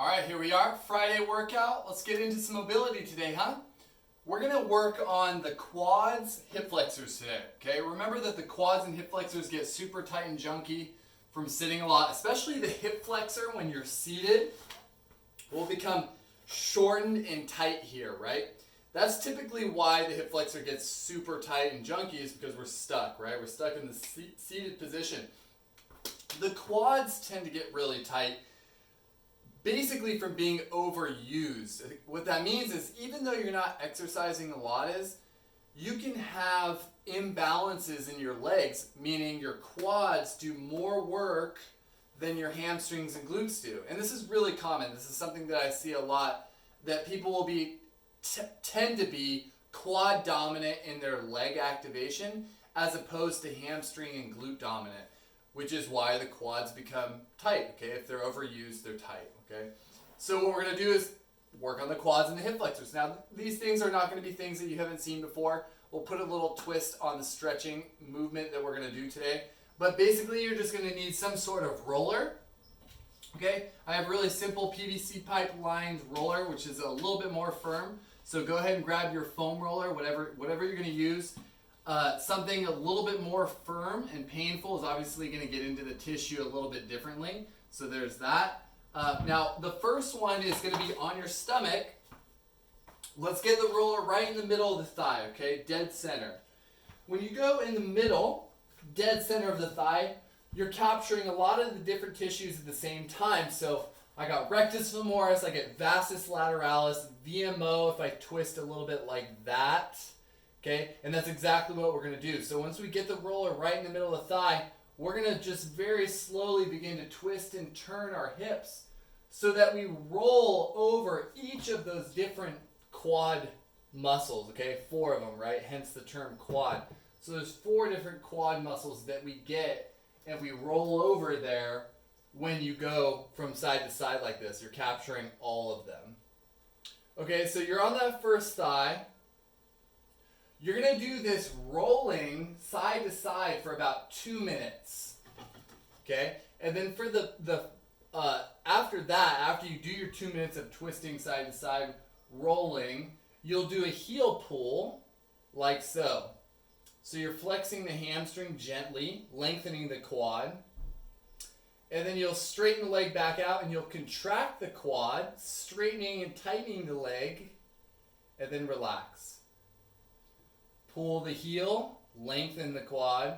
All right, here we are, Friday workout. Let's get into some mobility today, huh? We're gonna work on the quads, hip flexors today, okay? Remember that the quads and hip flexors get super tight and junky from sitting a lot, especially the hip flexor when you're seated will become shortened and tight here, right? That's typically why the hip flexor gets super tight and junky is because we're stuck, right? We're stuck in the seated position. The quads tend to get really tight basically from being overused. What that means is even though you're not exercising a lot you can have imbalances in your legs, meaning your quads do more work than your hamstrings and glutes do. And this is really common. This is something that I see a lot, that people will be tend to be quad dominant in their leg activation as opposed to hamstring and glute dominant, which is why the quads become tight, okay? If they're overused, they're tight, okay? So what we're gonna do is work on the quads and the hip flexors. Now, these things are not gonna be things that you haven't seen before. We'll put a little twist on the stretching movement that we're gonna do today. But basically, you're just gonna need some sort of roller, okay? I have really simple PVC pipe lined roller, which is a little bit more firm. So go ahead and grab your foam roller, whatever you're gonna use. Something a little bit more firm and painful is obviously going to get into the tissue a little bit differently. So there's that. Now the first one is going to be on your stomach. Let's get the roller right in the middle of the thigh, okay? Dead center. When you go in the middle, dead center of the thigh, you're capturing a lot of the different tissues at the same time. So I got rectus femoris, I get vastus lateralis, VMO if I twist a little bit like that. Okay, and that's exactly what we're going to do. So once we get the roller right in the middle of the thigh, we're going to just very slowly begin to twist and turn our hips so that we roll over each of those different quad muscles, okay? 4 of them, right? Hence the term quad. So there's 4 different quad muscles that we get, and we roll over there when you go from side to side like this. You're capturing all of them. Okay, so you're on that first thigh. You're going to do this rolling side to side for about 2 minutes, okay? And then for after you do your 2 minutes of twisting side to side, rolling, you'll do a heel pull like so. So you're flexing the hamstring gently, lengthening the quad, and then you'll straighten the leg back out and you'll contract the quad, straightening and tightening the leg, and then relax. Pull the heel, lengthen the quad,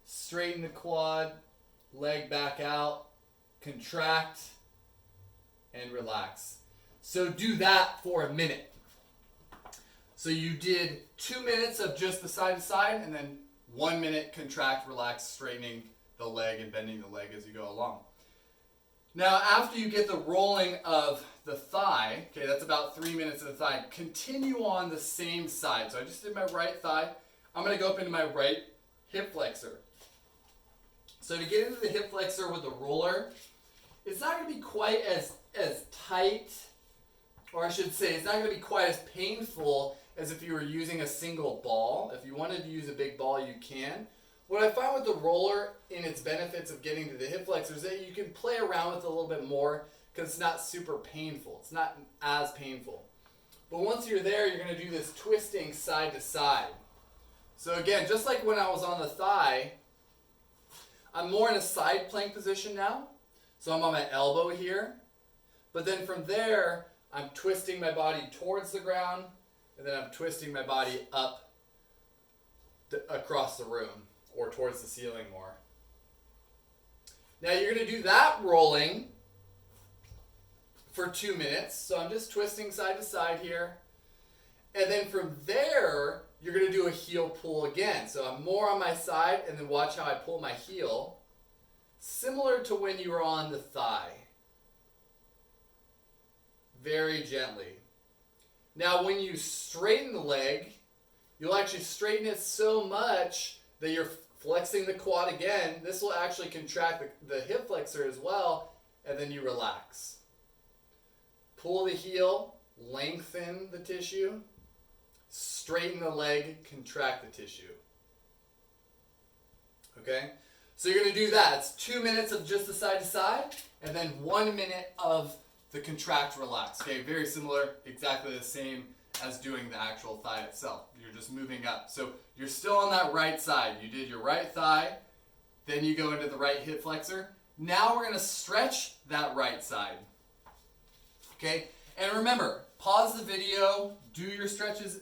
straighten the quad, leg back out, contract, and relax. So do that for a minute. So you did 2 minutes of just the side to side, and then 1 minute contract, relax, straightening the leg and bending the leg as you go along. Now, after you get the rolling of the thigh, okay, that's about 3 minutes of the thigh, continue on the same side. So I just did my right thigh. I'm going to go up into my right hip flexor. So to get into the hip flexor with the roller, it's not going to be quite as tight, or I should say, it's not going to be quite as painful as if you were using a single ball. If you wanted to use a big ball, you can. What I find with the roller in its benefits of getting to the hip flexor is that you can play around with it a little bit more because it's not super painful. It's not as painful. But once you're there, you're going to do this twisting side to side. So again, just like when I was on the thigh, I'm more in a side plank position now. So I'm on my elbow here. But then from there, I'm twisting my body towards the ground, and then I'm twisting my body up across the room, or towards the ceiling more. Now you're going to do that rolling for 2 minutes. So I'm just twisting side to side here. And then from there, you're going to do a heel pull again. So I'm more on my side, and then watch how I pull my heel. Similar to when you were on the thigh. Very gently. Now when you straighten the leg, you'll actually straighten it so much that you're flexing the quad again. This will actually contract the hip flexor as well, and then you relax. Pull the heel, lengthen the tissue, straighten the leg, contract the tissue. Okay? So you're going to do that. It's 2 minutes of just the side to side, and then 1 minute of the contract relax. Okay, very similar, exactly the same as doing the actual thigh itself. You're just moving up. So you're still on that right side. You did your right thigh, then you go into the right hip flexor. Now we're going to stretch that right side. Okay, and remember, pause the video, do your stretches,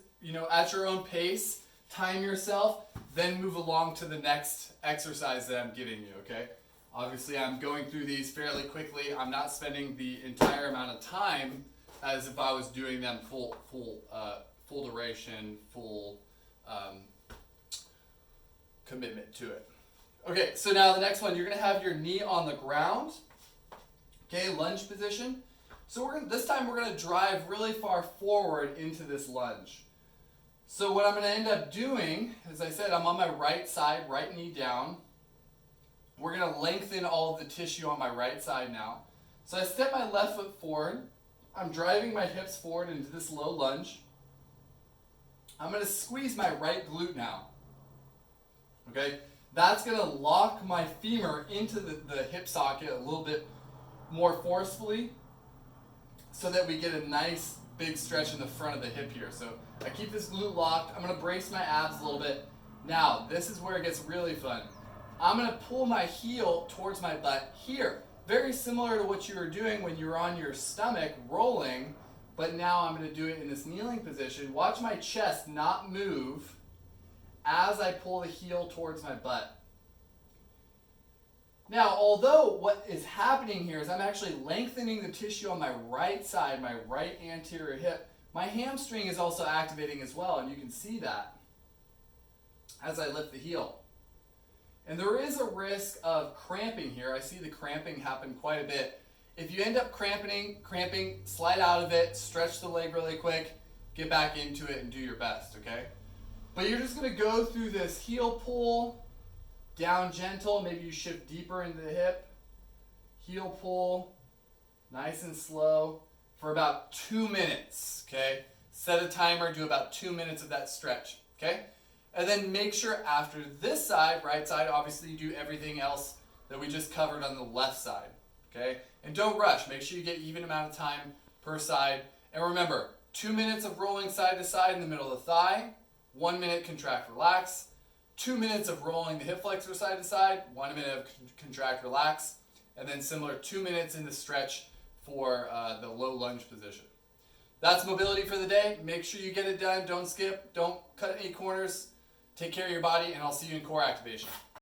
at your own pace, time yourself, then move along to the next exercise that I'm giving you, okay? Obviously, I'm going through these fairly quickly. I'm not spending the entire amount of time as if I was doing them full duration, full commitment to it. Okay, so now the next one, you're going to have your knee on the ground. Okay, lunge position. So this time we're going to drive really far forward into this lunge. So what I'm going to end up doing, as I said, I'm on my right side, right knee down. We're going to lengthen all of the tissue on my right side now. So I step my left foot forward. I'm driving my hips forward into this low lunge. I'm going to squeeze my right glute now. Okay? That's going to lock my femur into the hip socket a little bit more forcefully so that we get a nice big stretch in the front of the hip here. So I keep this glute locked. I'm going to brace my abs a little bit. Now, this is where it gets really fun. I'm going to pull my heel towards my butt here. Very similar to what you were doing when you were on your stomach rolling, but now I'm going to do it in this kneeling position. Watch my chest not move as I pull the heel towards my butt. Now, although what is happening here is I'm actually lengthening the tissue on my right side, my right anterior hip, my hamstring is also activating as well, and you can see that as I lift the heel. And there is a risk of cramping here. I see the cramping happen quite a bit. If you end up cramping, slide out of it, stretch the leg really quick, get back into it and do your best, okay? But you're just going to go through this heel pull, down gentle, maybe you shift deeper into the hip, heel pull, nice and slow, for about 2 minutes, okay? Set a timer, do about 2 minutes of that stretch, okay? And then make sure after this side, right side, obviously you do everything else that we just covered on the left side, okay? And don't rush, make sure you get even amount of time per side. And remember, 2 minutes of rolling side to side in the middle of the thigh, 1 minute contract, relax, 2 minutes of rolling the hip flexor side to side, 1 minute of contract, relax, and then similar 2 minutes in the stretch for the low lunge position. That's mobility for the day. Make sure you get it done. Don't skip. Don't cut any corners. Take care of your body, and I'll see you in core activation.